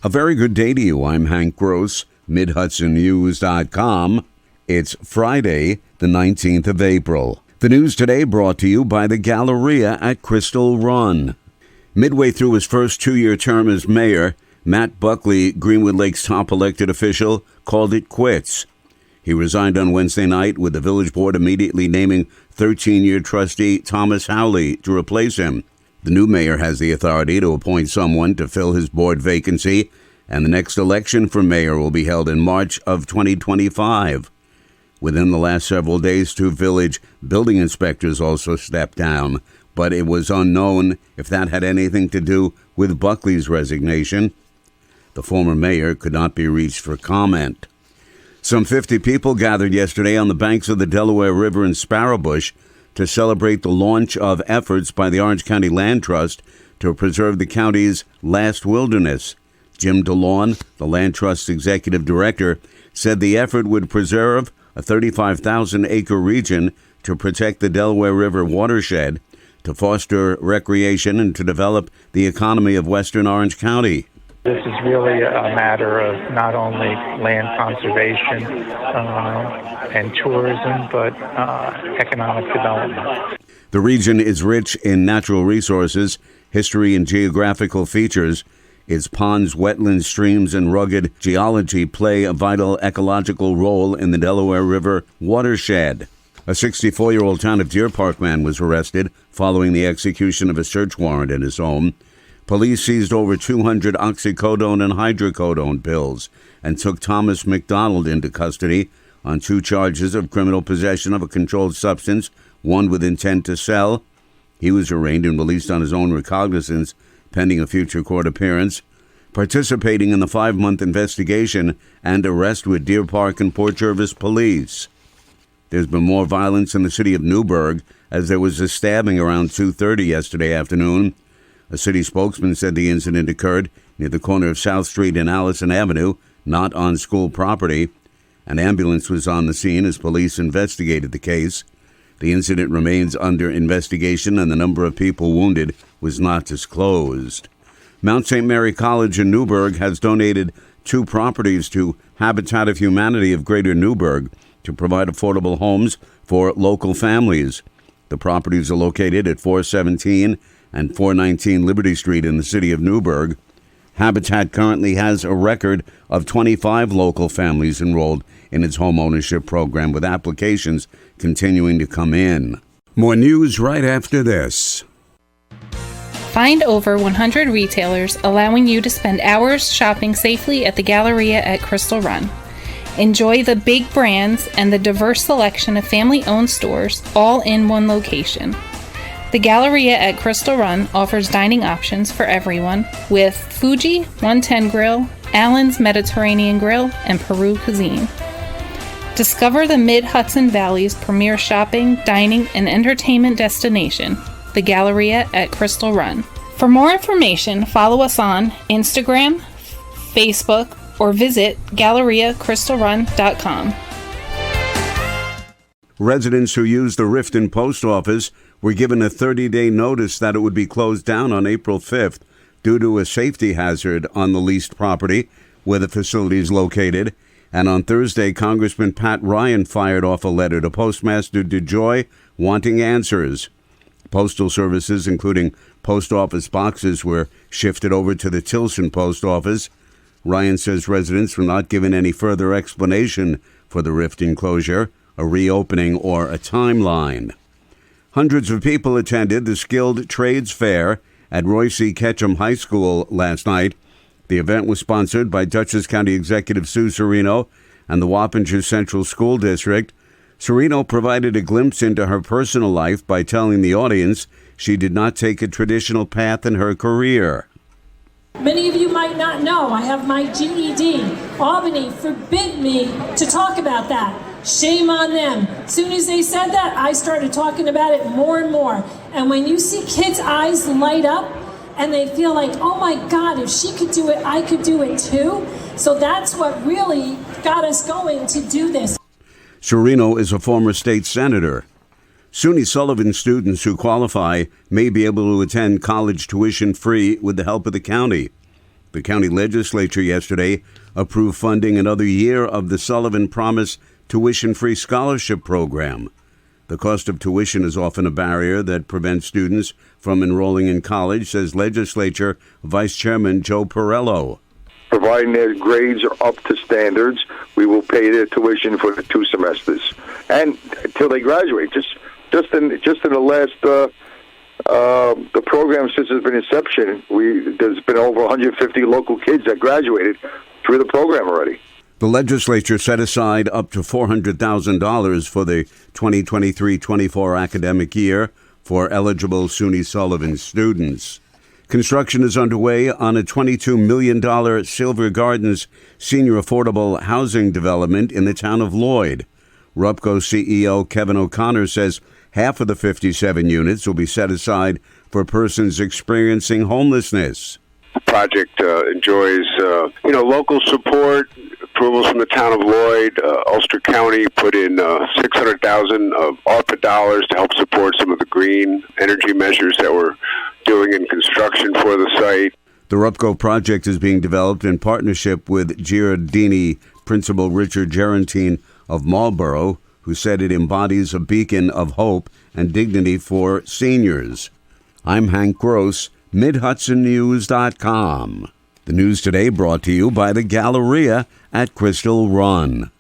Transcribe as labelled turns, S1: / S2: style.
S1: A very good day to you. I'm Hank Gross, MidHudsonNews.com. It's Friday, the 19th of April. The news today brought to you by the Galleria at Crystal Run. Midway through his first two-year term as mayor, Matt Buckley, Greenwood Lake's top elected official, called it quits. He resigned on Wednesday night, with the village board immediately naming 13-year trustee Thomas Howley to replace him. The new mayor has the authority to appoint someone to fill his board vacancy, and the next election for mayor will be held in March of 2025. Within the last several days, 2 village building inspectors also stepped down, but it was unknown if that had anything to do with Buckley's resignation. The former mayor could not be reached for comment. Some 50 people gathered yesterday on the banks of the Delaware River in Sparrowbush to celebrate the launch of efforts by the Orange County Land Trust to preserve the county's last wilderness. Jim DeLawn, the Land Trust's executive director, said the effort would preserve a 35,000-acre region to protect the Delaware River watershed, to foster recreation, and to develop the economy of western Orange County.
S2: This is really a matter of not only land conservation and tourism, but economic development.
S1: The region is rich in natural resources, history, and geographical features. Its ponds, wetlands, streams, and rugged geology play a vital ecological role in the Delaware River watershed. A 64-year-old Town of Deer Park man was arrested following the execution of a search warrant in his home. Police seized over 200 oxycodone and hydrocodone pills and took Thomas McDonald into custody on 2 charges of criminal possession of a controlled substance, one with intent to sell. He was arraigned and released on his own recognizance, pending a future court appearance. Participating in the 5-month investigation and arrest with Deer Park and Port Jervis police. There's been more violence in the city of Newburgh as there was a stabbing around 2:30 yesterday afternoon. A city spokesman said the incident occurred near the corner of South Street and Allison Avenue, not on school property. An ambulance was on the scene as police investigated the case. The incident remains under investigation, and the number of people wounded was not disclosed. Mount St. Mary College in Newburgh has donated 2 properties to Habitat of Humanity of Greater Newburgh to provide affordable homes for local families. The properties are located at 417 and 419 Liberty Street in the city of Newburgh. Habitat currently has a record of 25 local families enrolled in its home ownership program, with applications continuing to come in. More news right after this.
S3: Find over 100 retailers allowing you to spend hours shopping safely at the Galleria at Crystal Run. Enjoy the big brands and the diverse selection of family-owned stores all in one location. The Galleria at Crystal Run offers dining options for everyone with Fuji, 110 Grill, Allen's Mediterranean Grill, and Peru Cuisine. Discover the Mid-Hudson Valley's premier shopping, dining, and entertainment destination, the Galleria at Crystal Run. For more information, follow us on Instagram, Facebook, or visit GalleriaCrystalRun.com.
S1: Residents who used the Rifton post office were given a 30-day notice that it would be closed down on April 5th due to a safety hazard on the leased property where the facility is located. And on Thursday, Congressman Pat Ryan fired off a letter to Postmaster DeJoy wanting answers. Postal services, including post office boxes, were shifted over to the Tilson post office. Ryan says residents were not given any further explanation for the Rifton closure, a reopening, or a timeline. Hundreds of people attended the Skilled Trades Fair at Royce Ketchum High School last night. The event was sponsored by Dutchess County Executive Sue Serino and the Wappinger Central School District. Serino provided a glimpse into her personal life by telling the audience she did not take a traditional path in her career.
S4: Many of you might not know I have my GED. Albany forbid me to talk about that. Shame on them. As soon as they said that, I started talking about it more and more. And when you see kids' eyes light up and they feel like, oh my God, if she could do it, I could do it too. So that's what really got us going to do this.
S1: Serino is a former state senator. SUNY Sullivan students who qualify may be able to attend college tuition free with the help of the county. The county legislature yesterday approved funding another year of the Sullivan Promise tuition-free scholarship program. The cost of tuition is often a barrier that prevents students from enrolling in college, says Legislature Vice Chairman Joe Perello.
S5: Providing their grades are up to standards, we will pay their tuition for the 2 semesters and until they graduate. Just in the last the program since its been inception, there's been over 150 local kids that graduated through the program already.
S1: The legislature set aside up to $400,000 for the 2023-24 academic year for eligible SUNY Sullivan students. Construction is underway on a $22 million Silver Gardens senior affordable housing development in the town of Lloyd. RUPCO CEO Kevin O'Connor says half of the 57 units will be set aside for persons experiencing homelessness.
S6: The project enjoys local support, approvals from the town of Lloyd. Ulster County put in $600,000 of ARPA dollars to help support some of the green energy measures that we're doing in construction for the site.
S1: The RUPCO project is being developed in partnership with Giardini Principal Richard Gerantine of Marlborough, who said it embodies a beacon of hope and dignity for seniors. I'm Hank Gross, MidHudsonNews.com. The news today brought to you by the Galleria at Crystal Run.